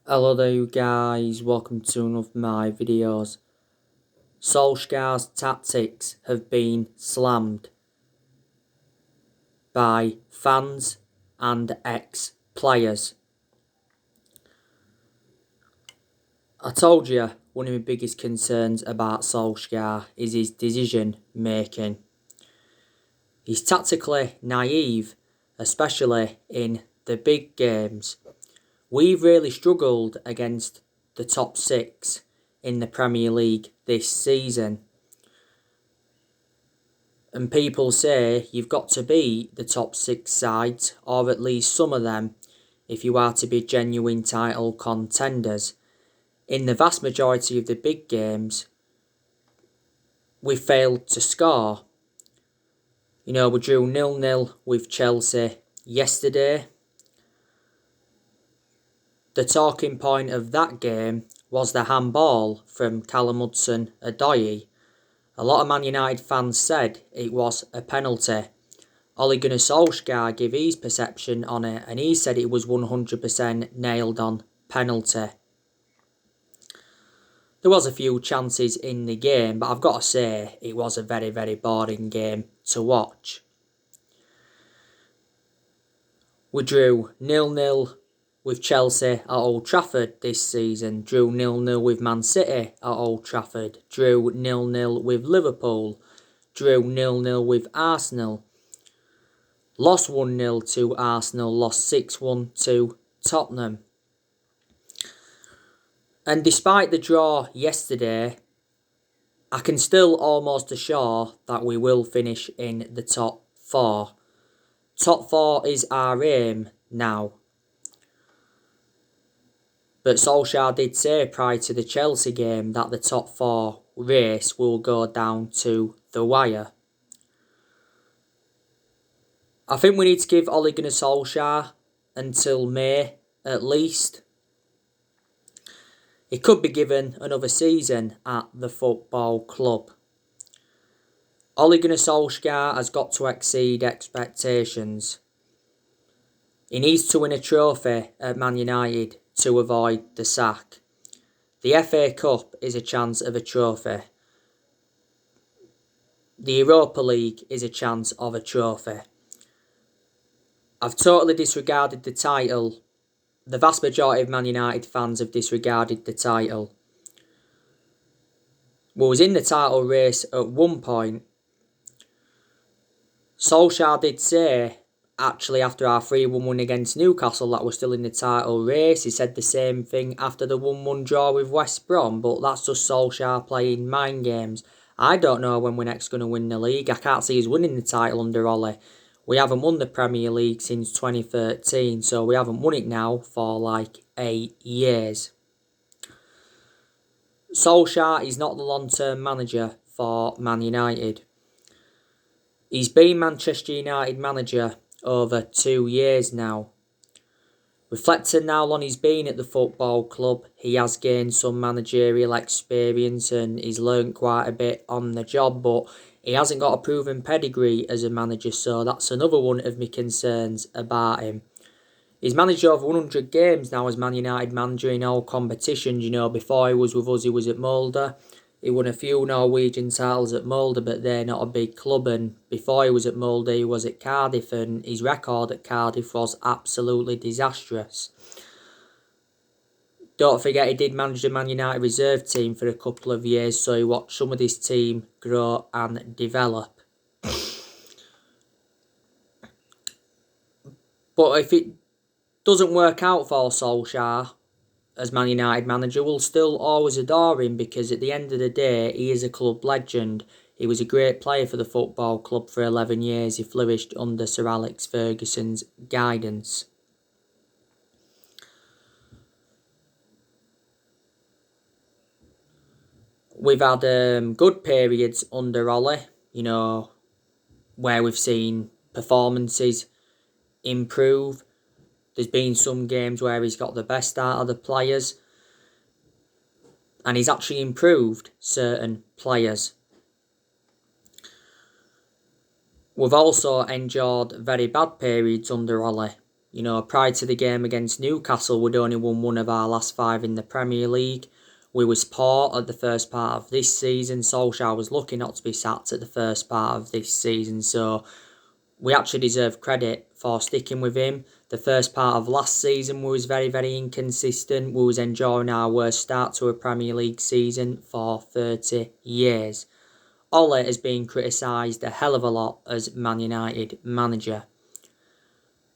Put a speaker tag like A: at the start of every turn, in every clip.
A: Hello there you guys, welcome to one of my videos. Solskjaer's tactics have been slammed by fans and ex-players. I told you one of my biggest concerns about Solskjaer is his decision making. He's tactically naive, especially in the big games. We've really struggled against the top six in the Premier League this season. And people say you've got to beat the top six sides, or at least some of them, if you are to be genuine title contenders. In the vast majority of the big games, we failed to score. We drew 0-0 with Chelsea yesterday. The talking point of that game was the handball from Callum Hudson-Odoi. A lot of Man United fans said it was a penalty. Ole Gunnar Solskjaer gave his perception on it and he said it was 100% nailed on penalty. There was a few chances in the game, but I've got to say it was a very, very boring game to watch. We drew 0-0 with Chelsea at Old Trafford this season, drew 0-0 with Man City at Old Trafford, drew 0-0 with Liverpool, drew 0-0 with Arsenal, lost 1-0 to Arsenal, lost 6-1 to Tottenham. And despite the draw yesterday, I can still almost assure that we will finish in the top four. Top four is our aim now. But Solskjaer did say prior to the Chelsea game that the top four race will go down to the wire. I think we need to give Ole Gunnar Solskjaer until May at least. He could be given another season at the football club. Ole Gunnar Solskjaer has got to exceed expectations. He needs to win a trophy at Man United to avoid the sack. The FA Cup is a chance of a trophy. The Europa League is a chance of a trophy. I've totally disregarded the title. The vast majority of Man United fans have disregarded the title. We was in the title race at one point. Solskjaer did say, actually after our 3-1 win against Newcastle, that we're still in the title race. He said the same thing after the 1-1 draw with West Brom, but that's just Solskjaer playing mind games. I don't know when we're next going to win the league. I can't see us winning the title under Ole. We haven't won the Premier League since 2013, so we haven't won it now for like 8 years. Solskjaer is not the long-term manager for Man United. He's been Manchester United manager over 2 years now. Reflecting how long he's been at the football club, he has gained some managerial experience and he's learnt quite a bit on the job, but he hasn't got a proven pedigree as a manager, so that's another one of my concerns about him. He's managed over 100 games now as Man United manager in all competitions. Before he was with us, he was at Molde. He won a few Norwegian titles at Molde, but they're not a big club. And before he was at Molde, he was at Cardiff, and his record at Cardiff was absolutely disastrous. Don't forget, he did manage the Man United reserve team for a couple of years, so he watched some of this team grow and develop. But if it doesn't work out for Solskjaer as Man United manager, we'll still always adore him because at the end of the day, he is a club legend. He was a great player for the football club for 11 years. He flourished under Sir Alex Ferguson's guidance. We've had good periods under Ole, where we've seen performances improve. There's been some games where he's got the best out of the players. And he's actually improved certain players. We've also endured very bad periods under Ole. Prior to the game against Newcastle, we'd only won one of our last 5 in the Premier League. We was poor at the first part of this season. Solskjaer was lucky not to be sacked at the first part of this season, so we actually deserve credit for sticking with him. The first part of last season we was very, very inconsistent. We was enjoying our worst start to a Premier League season for 30 years. Ole has been criticised a hell of a lot as Man United manager.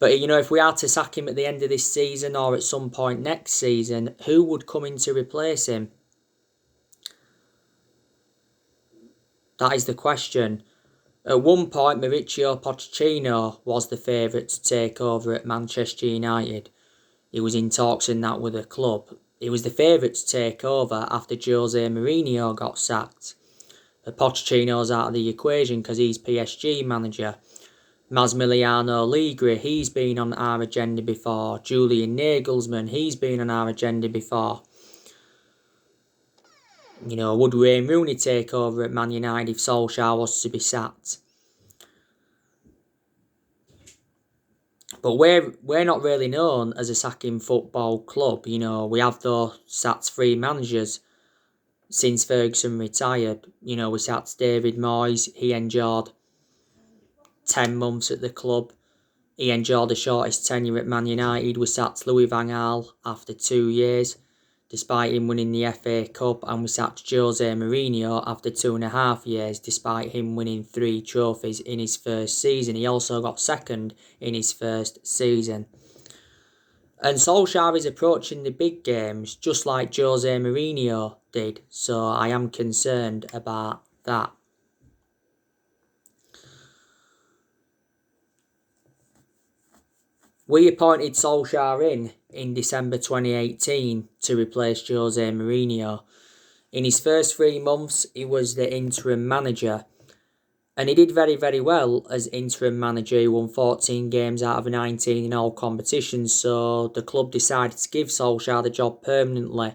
A: But, if we are to sack him at the end of this season or at some point next season, who would come in to replace him? That is the question. At one point, Mauricio Pochettino was the favourite to take over at Manchester United. He was in talks in that with the club. He was the favourite to take over after Jose Mourinho got sacked. But Pochettino's out of the equation because he's PSG manager. Massimiliano Allegri, he's been on our agenda before. Julian Nagelsmann, he's been on our agenda before. Would Wayne Rooney take over at Man United if Solskjaer was to be sacked? But we're not really known as a sacking football club. We have though sacked 3 managers since Ferguson retired. We sacked David Moyes. He endured 10 months at the club. He endured the shortest tenure at Man United. We sacked Louis van Gaal after 2 years, despite him winning the FA Cup, and we sacked Jose Mourinho after 2.5 years, despite him winning 3 trophies in his first season. He also got second in his first season. And Solskjaer is approaching the big games just like Jose Mourinho did, so I am concerned about that. We appointed Solskjaer in December 2018 to replace Jose Mourinho. In his first 3 months, he was the interim manager. And he did very, very well as interim manager. He won 14 games out of 19 in all competitions. So the club decided to give Solskjaer the job permanently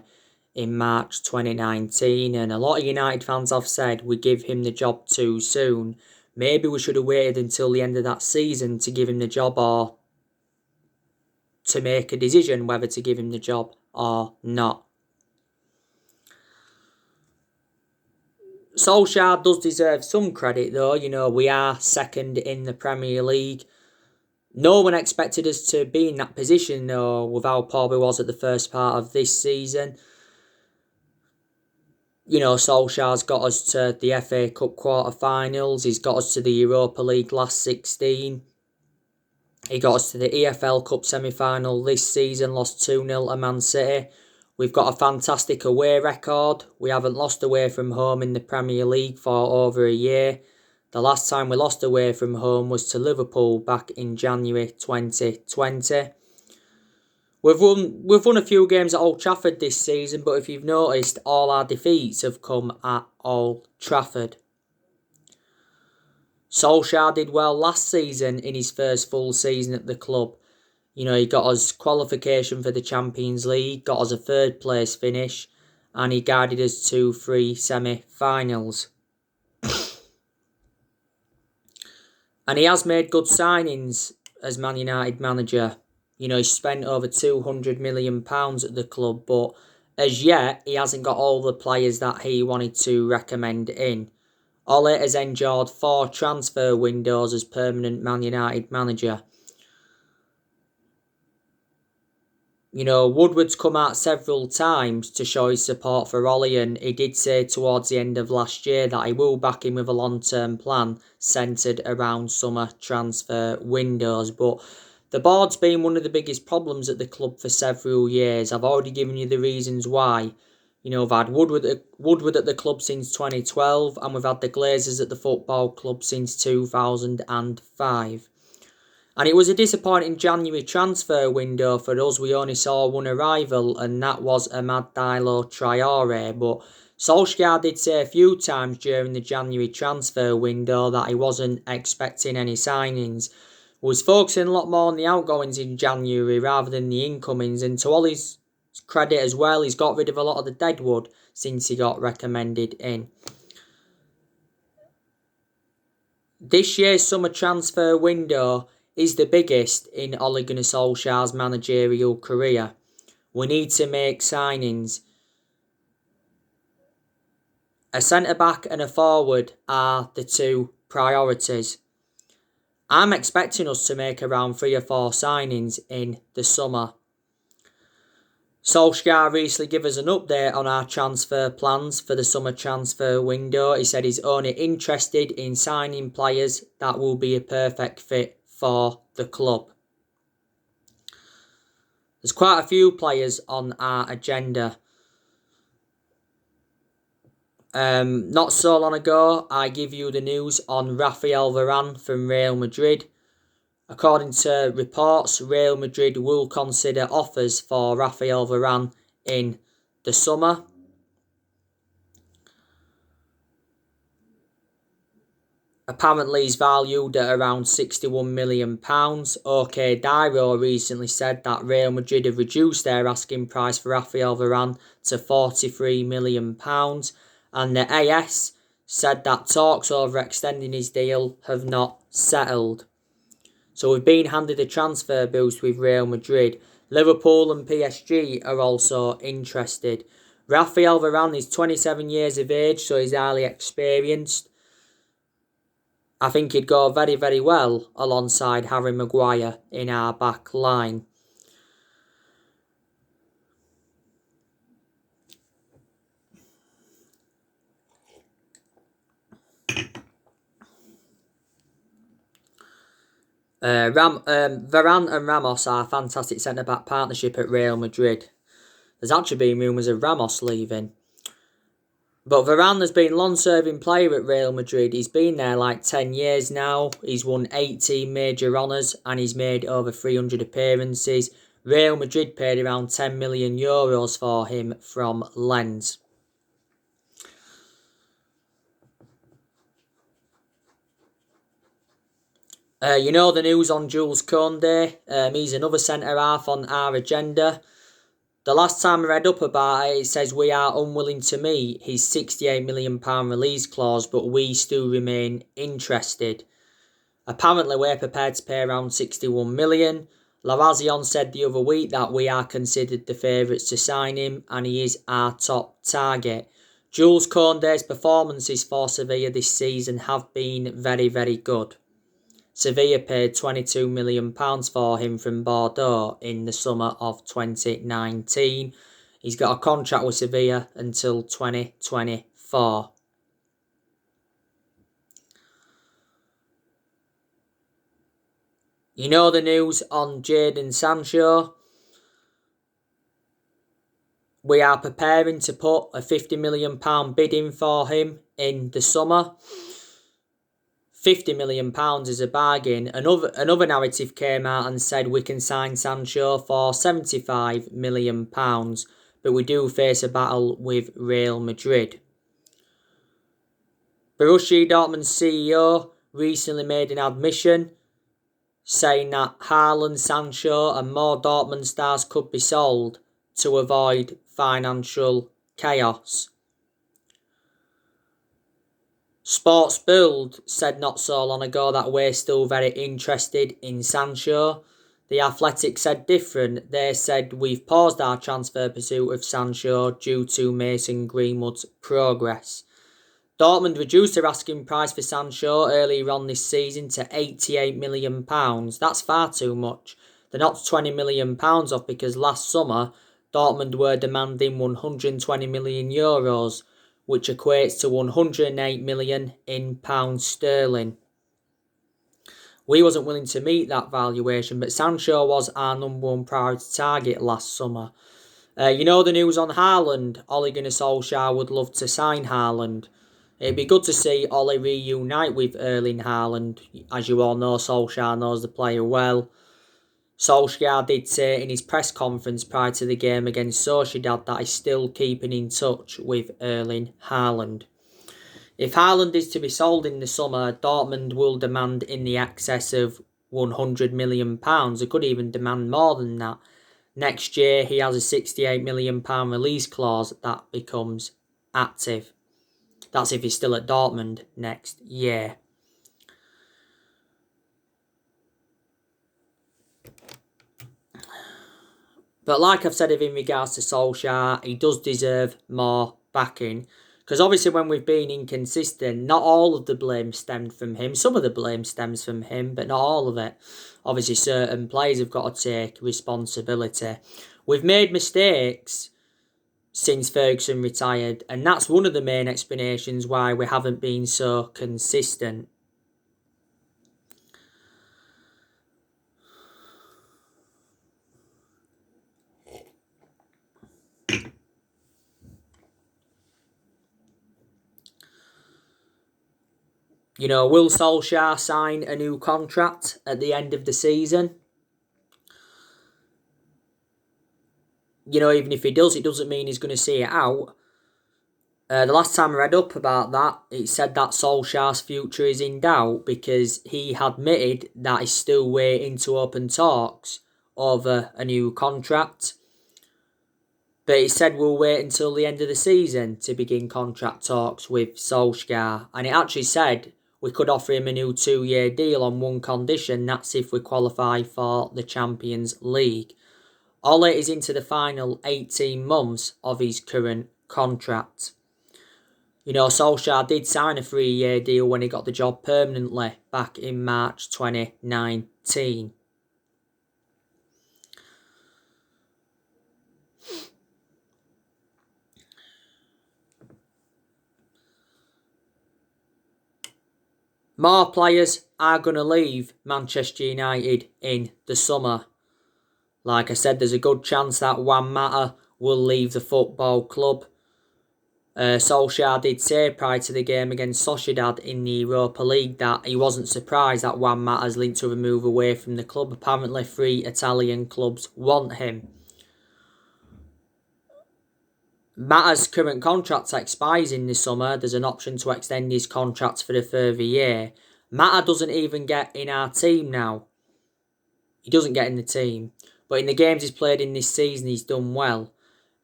A: in March 2019. And a lot of United fans have said we give him the job too soon. Maybe we should have waited until the end of that season to give him the job, or to make a decision whether to give him the job or not. Solskjaer does deserve some credit though. We are second in the Premier League. No one expected us to be in that position though, with how poor we was at the first part of this season. Solskjaer's got us to the FA Cup quarter-finals. He's got us to the Europa League last 16. He got us to the EFL Cup semi-final this season, lost 2-0 to Man City. We've got a fantastic away record. We haven't lost away from home in the Premier League for over a year. The last time we lost away from home was to Liverpool back in January 2020. We've won a few games at Old Trafford this season, but if you've noticed, all our defeats have come at Old Trafford. Solskjaer did well last season in his first full season at the club. He got us qualification for the Champions League, got us a 3rd place finish, and he guided us to 3 semi-finals. And he has made good signings as Man United manager. He spent over £200 million at the club, but as yet, he hasn't got all the players that he wanted to recommend in. Ole has endured 4 transfer windows as permanent Man United manager. Woodward's come out several times to show his support for Ole, and he did say towards the end of last year that he will back him with a long-term plan centred around summer transfer windows. But the board's been one of the biggest problems at the club for several years. I've already given you the reasons why. We've had Woodward at the club since 2012, and we've had the Glazers at the football club since 2005. And it was a disappointing January transfer window for us. We only saw one arrival, and that was Amad Diallo Traore. But Solskjaer did say a few times during the January transfer window that he wasn't expecting any signings. He was focusing a lot more on the outgoings in January rather than the incomings, and to all his credit as well, he's got rid of a lot of the deadwood since he got recommended in. This year's summer transfer window is the biggest in Ole Gunnar Solskjaer's managerial career. We need to make signings. A centre-back and a forward are the two priorities. I'm expecting us to make around 3 or 4 signings in the summer. Solskjaer recently gave us an update on our transfer plans for the summer transfer window. He said he's only interested in signing players that will be a perfect fit for the club. There's quite a few players on our agenda. Not so long ago, I give you the news on Rafael Varane from Real Madrid. According to reports, Real Madrid will consider offers for Rafael Varane in the summer. Apparently he's valued at around £61 million. OK Dairo recently said that Real Madrid have reduced their asking price for Rafael Varane to £43 million. And the AS said that talks over extending his deal have not settled. So we've been handed a transfer boost with Real Madrid. Liverpool and PSG are also interested. Rafael Varane is 27 years of age, so he's highly experienced. I think he'd go very, very well alongside Harry Maguire in our back line. Varane and Ramos are a fantastic centre-back partnership at Real Madrid. There's actually been rumours of Ramos leaving. But Varane has been a long-serving player at Real Madrid. He's been there like 10 years now. He's won 18 major honours and he's made over 300 appearances. Real Madrid paid around €10 million for him from Lens. You know the news on Jules Koundé. He's another centre-half on our agenda. The last time I read up about it, it says we are unwilling to meet his £68 million release clause, but we still remain interested. Apparently, we're prepared to pay around £61 million. La Razzion said the other week that we are considered the favourites to sign him, and he is our top target. Jules Koundé's performances for Sevilla this season have been very, very good. Sevilla paid £22 million for him from Bordeaux in the summer of 2019. He's got a contract with Sevilla until 2024. You know the news on Jadon Sancho. We are preparing to put a £50 million bid in for him in the summer. £50 million is a bargain. Another narrative came out and said we can sign Sancho for £75 million, but we do face a battle with Real Madrid. Borussia Dortmund's CEO recently made an admission saying that Haaland, Sancho and more Dortmund stars could be sold to avoid financial chaos. Sports Bild said not so long ago that we're still very interested in Sancho. The Athletic said different. They said we've paused our transfer pursuit of Sancho due to Mason Greenwood's progress. Dortmund reduced their asking price for Sancho earlier on this season to £88 million. That's far too much. They're not £20 million off because last summer Dortmund were demanding €120 million, which equates to 108 million in pounds sterling. We wasn't willing to meet that valuation, but Sancho was our number one priority target last summer. You know the news on Haaland. Ole Gunnar Solskjaer would love to sign Haaland. It'd be good to see Ole reunite with Erling Haaland. As you all know, Solskjaer knows the player well. Solskjaer did say in his press conference prior to the game against Sociedad that he's still keeping in touch with Erling Haaland. If Haaland is to be sold in the summer, Dortmund will demand in the excess of £100 million. They could even demand more than that. Next year, he has a £68 million release clause that becomes active. That's if he's still at Dortmund next year. But like I've said in regards to Solskjaer, he does deserve more backing. Because obviously when we've been inconsistent, not all of the blame stemmed from him. Some of the blame stems from him, but not all of it. Obviously certain players have got to take responsibility. We've made mistakes since Ferguson retired, and that's one of the main explanations why we haven't been so consistent. You know, will Solskjaer sign a new contract at the end of the season? You know, even if he does, it doesn't mean he's going to see it out. The last time I read up about that, it said that Solskjaer's future is in doubt because he admitted that he's still waiting to open talks over a new contract. But he said we'll wait until the end of the season to begin contract talks with Solskjaer. And it actually said we could offer him a new 2-year deal on one condition, that's if we qualify for the Champions League. Ole is into the final 18 months of his current contract. You know, Solskjaer did sign a 3-year deal when he got the job permanently back in March 2019. More players are going to leave Manchester United in the summer. Like I said, there's a good chance that Juan Mata will leave the football club. Solskjaer did say prior to the game against Sociedad in the Europa League that he wasn't surprised that Juan Mata's linked to a move away from the club. Apparently 3 Italian clubs want him. Mata's current contract expires in the summer. There's an option to extend his contract for a further year. Mata doesn't even get in our team now. He doesn't get in the team. But in the games he's played in this season, he's done well.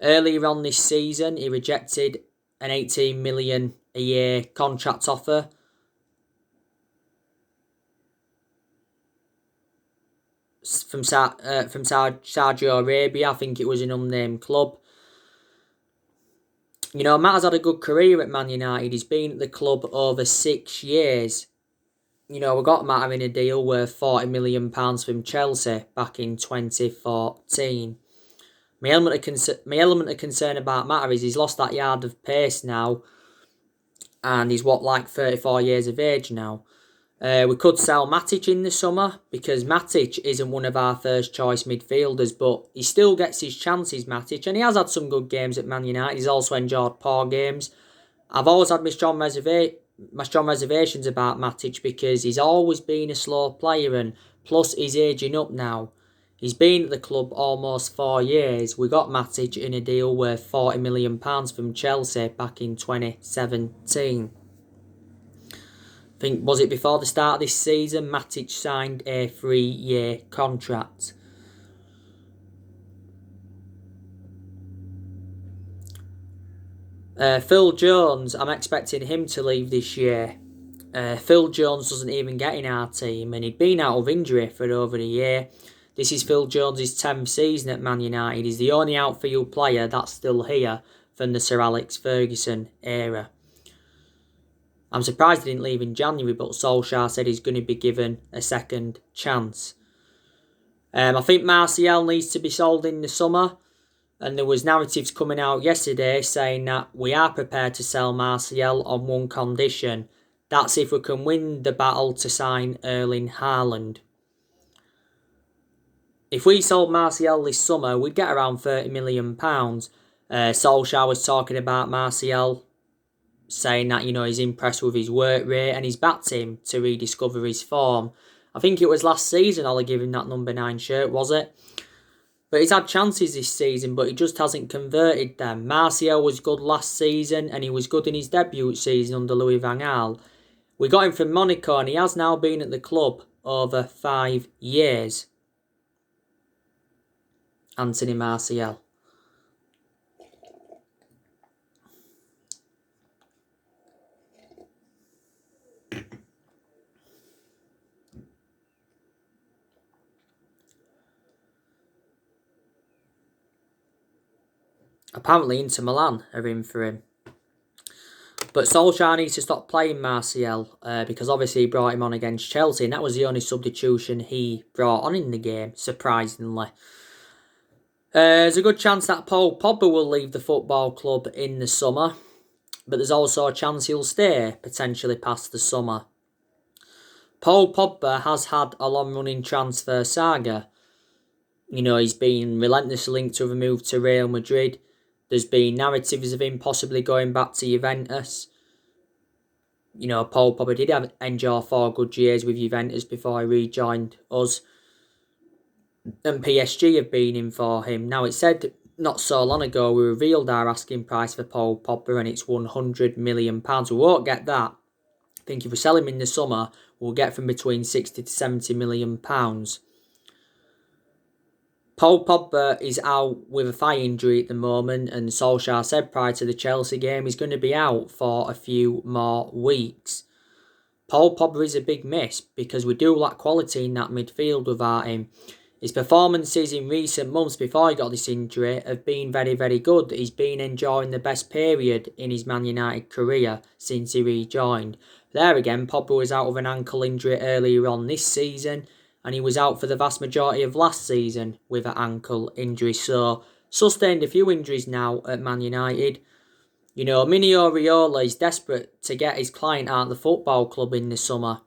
A: Earlier on this season, he rejected an 18 million a year contract offer. From Saudi Arabia. I think it was an unnamed club. You know, Matt has had a good career at Man United. He's been at the club over 6 years. You know, we got Matt in a deal worth £40 million from Chelsea back in 2014. My element of concern about Matt is he's lost that yard of pace now. And he's, 34 years of age now. We could sell Matic in the summer because Matic isn't one of our first choice midfielders, but he still gets his chances, Matic, and he has had some good games at Man United. He's also enjoyed poor games. I've always had my strong reservations about Matic because he's always been a slow player, and plus he's aging up now. He's been at the club almost 4 years. We got Matic in a deal worth £40 million from Chelsea back in 2017. I think, was it before the start of this season, Matic signed a 3-year contract. Phil Jones, I'm expecting him to leave this year. Phil Jones doesn't even get in our team, and he'd been out of injury for over a year. This is Phil Jones' 10th season at Man United. He's the only outfield player that's still here from the Sir Alex Ferguson era. I'm surprised he didn't leave in January, but Solskjaer said he's going to be given a second chance. I think Martial needs to be sold in the summer, and there was narratives coming out yesterday saying that we are prepared to sell Martial on one condition. That's if we can win the battle to sign Erling Haaland. If we sold Martial this summer, we'd get around £30 million. Solskjaer was talking about Martial, saying that, you know, he's impressed with his work rate and he's backed him to rediscover his form. I think it was last season Ollie gave him that number 9 shirt, was it? But he's had chances this season, but he just hasn't converted them. Martial was good last season and he was good in his debut season under Louis van Gaal. We got him from Monaco and he has now been at the club over 5 years. Anthony Martial. Apparently Inter Milan are in for him. But Solskjaer needs to stop playing Martial because obviously he brought him on against Chelsea, and that was the only substitution he brought on in the game, surprisingly. There's a good chance that Paul Pogba will leave the football club in the summer, but there's also a chance he'll stay potentially past the summer. Paul Pogba has had a long-running transfer saga. You know, he's been relentlessly linked to a move to Real Madrid. There's been narratives of him possibly going back to Juventus. You know, Paul Pogba did enjoy 4 good years with Juventus before he rejoined us. And PSG have been in for him. Now, it said not so long ago we revealed our asking price for Paul Pogba and it's £100 million. We won't get that. I think if we sell him in the summer, we'll get from between 60 to 70 million pounds. Paul Pogba is out with a thigh injury at the moment, and Solskjaer said prior to the Chelsea game he's going to be out for a few more weeks. Paul Pogba is a big miss because we do lack quality in that midfield without him. His performances in recent months before he got this injury have been very, very good. He's been enjoying the best period in his Man United career since he rejoined. There again, Pogba was out with an ankle injury earlier on this season, and he was out for the vast majority of last season with an ankle injury. So, sustained a few injuries now at Man United. You know, Mini Oriola is desperate to get his client out of the football club in the summer.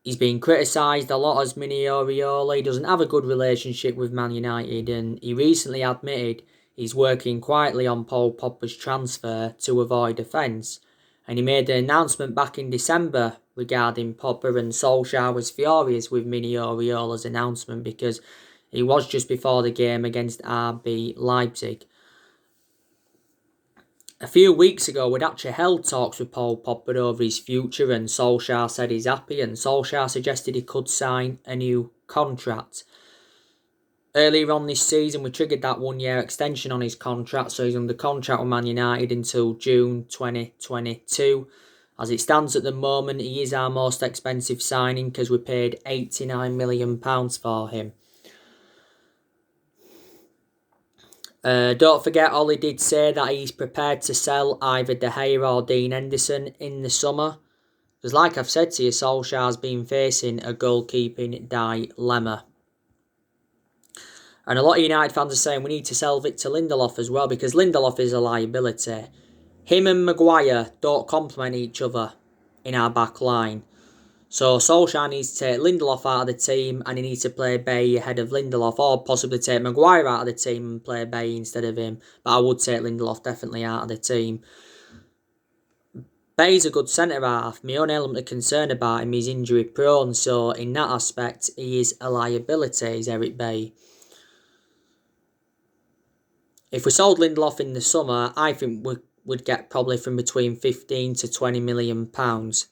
A: He's been criticised a lot as Mini Oriola. He doesn't have a good relationship with Man United, and he recently admitted he's working quietly on Paul Pogba's transfer to avoid offence. And he made an announcement back in December regarding Pogba, and Solskjaer was furious with Mini Oriola's announcement because it was just before the game against RB Leipzig. A few weeks ago, we'd actually held talks with Paul Pogba over his future, and Solskjaer said he's happy, and Solskjaer suggested he could sign a new contract. Earlier on this season, we triggered that 1-year extension on his contract, so he's under contract with Man United until June 2022. As it stands at the moment, he is our most expensive signing because we paid £89 million for him. Don't forget, Ollie did say that he's prepared to sell either De Gea or Dean Henderson in the summer. Because like I've said to you, Solskjaer's been facing a goalkeeping dilemma. And a lot of United fans are saying we need to sell Victor Lindelof as well because Lindelof is a liability. Him and Maguire don't complement each other in our back line. So Solskjaer needs to take Lindelof out of the team and he needs to play Bailly ahead of Lindelof, or possibly take Maguire out of the team and play Bailly instead of him. But I would take Lindelof definitely out of the team. Bailly's a good centre-half. My only element of concern about him is injury prone, so in that aspect he is a liability, is Eric Bailly. If we sold Lindelof in the summer, I think we'd get probably from between 15 to 20 million pounds.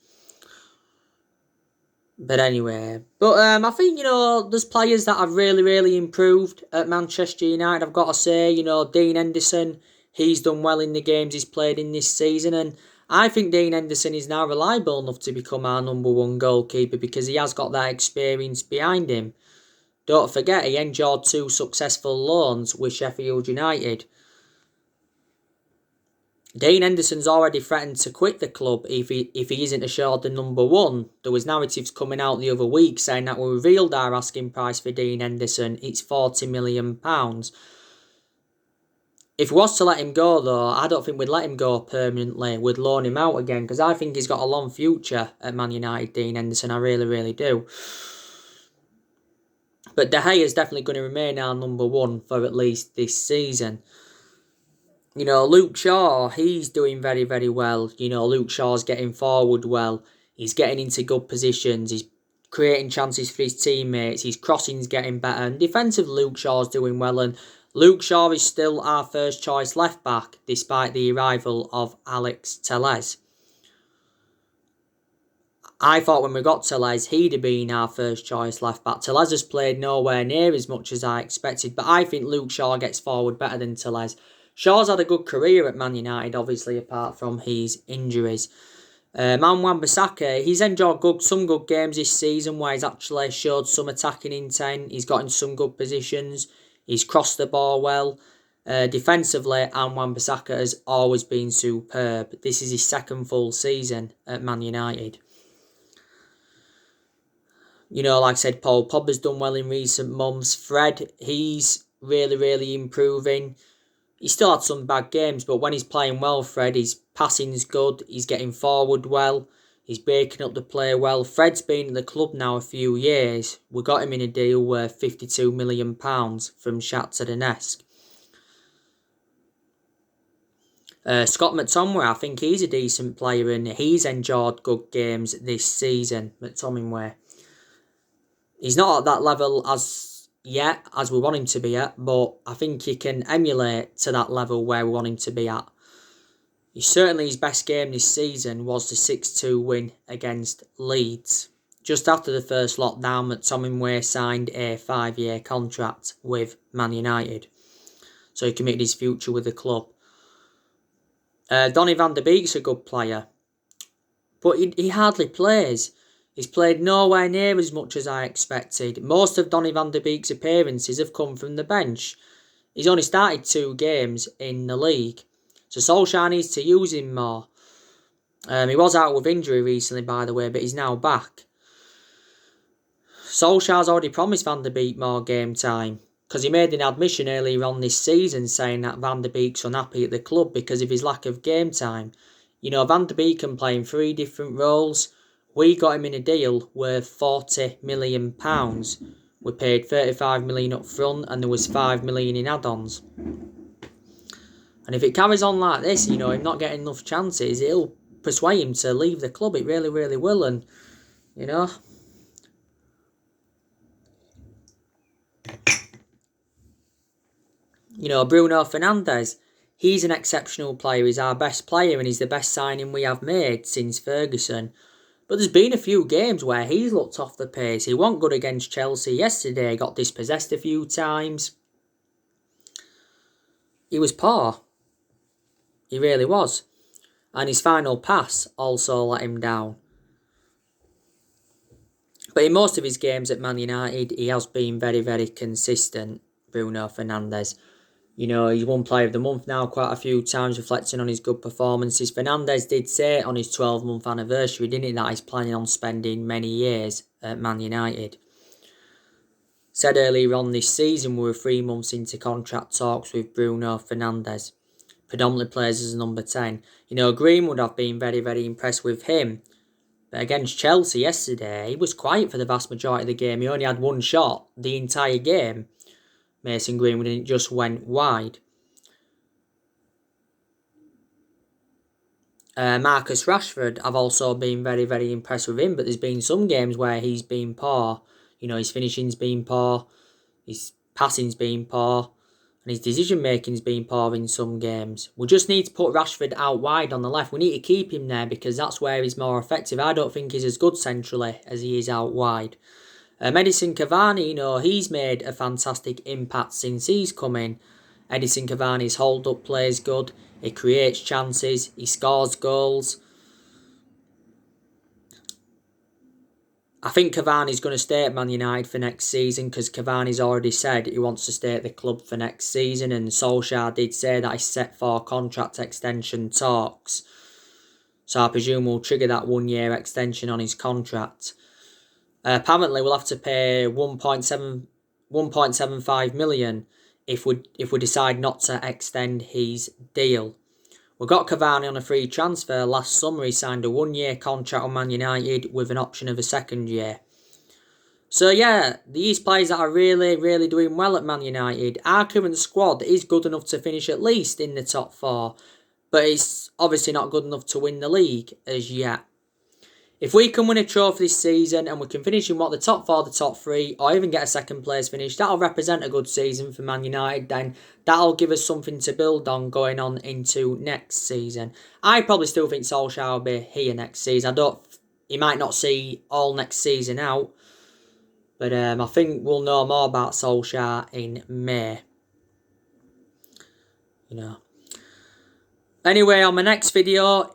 A: But anyway, I think, you know, there's players that have really, really improved at Manchester United. I've got to say, you know, Dean Henderson, he's done well in the games he's played in this season. And I think Dean Henderson is now reliable enough to become our number 1 goalkeeper because he has got that experience behind him. Don't forget, he enjoyed 2 successful loans with Sheffield United. Dean Henderson's already threatened to quit the club if he isn't assured the number 1. There was narratives coming out the other week saying that we revealed our asking price for Dean Henderson. It's £40 million. If we was to let him go though, I don't think we'd let him go permanently. We'd loan him out again because I think he's got a long future at Man United, Dean Henderson. I really, really do. But De Gea is definitely going to remain our number 1 for at least this season. You know, Luke Shaw, he's doing very, very well. You know, Luke Shaw's getting forward well. He's getting into good positions. He's creating chances for his teammates. His crossing's getting better. And defensive Luke Shaw's doing well. And Luke Shaw is still our first choice left back, despite the arrival of Alex Telles. I thought when we got Telles, he'd have been our first choice left back. Telles has played nowhere near as much as I expected, but I think Luke Shaw gets forward better than Telles. Shaw's had a good career at Man United, obviously, apart from his injuries. Wan-Bissaka, he's enjoyed some good games this season where he's actually showed some attacking intent. He's got in some good positions. He's crossed the ball well. Defensively, and Wan-Bissaka has always been superb. This is his second full season at Man United. You know, like I said, Paul Pogba's done well in recent months. Fred, he's really improving. He still had some bad games, but when he's playing well, Fred, his passing's good. He's getting forward well. He's breaking up the play well. Fred's been at the club now a few years. We got him in a deal worth £52 million from Shakhtar Donetsk. Scott McTominay, I think he's a decent player and he's enjoyed good games this season. McTominay. He's not at that level as yet as we want him to be at, but I think he can emulate to that level where we want him to be at. Certainly his best game this season was the 6-2 win against Leeds. Just after the first lockdown, McTominay signed a 5-year contract with Man United, so he committed his future with the club. Donny van de Beek's a good player, but he hardly plays. He's played nowhere near as much as I expected. Most of Donny van de Beek's appearances have come from the bench. He's only started 2 games in the league, so Solskjaer needs to use him more. He was out with injury recently, by the way, but he's now back. Solskjaer's already promised Van de Beek more game time, because he made an admission earlier on this season saying that Van de Beek's unhappy at the club because of his lack of game time. You know, Van de Beek can play in 3 different roles. We got him in a deal worth £40 million. We paid £35 million up front and there was £5 million in add-ons. And if it carries on like this, you know, him not getting enough chances, it'll persuade him to leave the club. It really will. And, you know, Bruno Fernandes, he's an exceptional player. He's our best player and he's the best signing we have made since Ferguson. But there's been a few games where he's looked off the pace. He wasn't good against Chelsea yesterday. Got dispossessed a few times. He was poor. He really was. And his final pass also let him down. But in most of his games at Man United, he has been very consistent, Bruno Fernandes. You know, he's won Player of the Month now quite a few times, reflecting on his good performances. Fernandes did say on his 12-month anniversary, didn't he, that he's planning on spending many years at Man United. Said earlier on this season we were 3 months into contract talks with Bruno Fernandes. Predominantly plays as a number 10. You know, Greenwood have been very impressed with him. But against Chelsea yesterday, he was quiet for the vast majority of the game. He only had 1 shot the entire game. Mason Greenwood, and it just went wide. Marcus Rashford, I've also been very impressed with him, but there's been some games where he's been poor. You know, his finishing's been poor, his passing's been poor, and his decision-making's been poor in some games. We just need to put Rashford out wide on the left. We need to keep him there because that's where he's more effective. I don't think he's as good centrally as he is out wide. Edinson Cavani, you know, he's made a fantastic impact since he's come in. Edinson Cavani's hold-up play is good. He creates chances. He scores goals. I think Cavani's going to stay at Man United for next season because Cavani's already said he wants to stay at the club for next season, and Solskjaer did say that he's set for contract extension talks. So I presume we'll trigger that 1-year extension on his contract. Apparently, we'll have to pay 1.75 million if we decide not to extend his deal. We got Cavani on a free transfer last summer. He signed a 1-year contract on Man United with an option of a 2nd year. So yeah, these players that are really doing well at Man United. Our current squad is good enough to finish at least in the top 4, but it's obviously not good enough to win the league as yet. If we can win a trophy this season and we can finish in the top 4, the top 3, or even get a 2nd place finish, that'll represent a good season for Man United. Then that'll give us something to build on going on into next season. I probably still think Solskjaer will be here next season. He might not see all next season out, but I think we'll know more about Solskjaer in May. You know. Anyway, on my next video,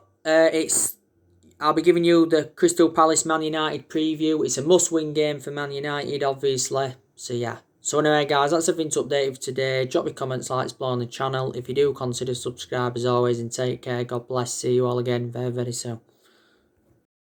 A: I'll be giving you the Crystal Palace Man United preview. It's a must-win game for Man United, obviously. So yeah, So anyway guys, that's everything to update you for today. Drop your comments, like, explore on the channel. If you do, consider subscribe as always, and take care. God bless. See you all again very, very soon.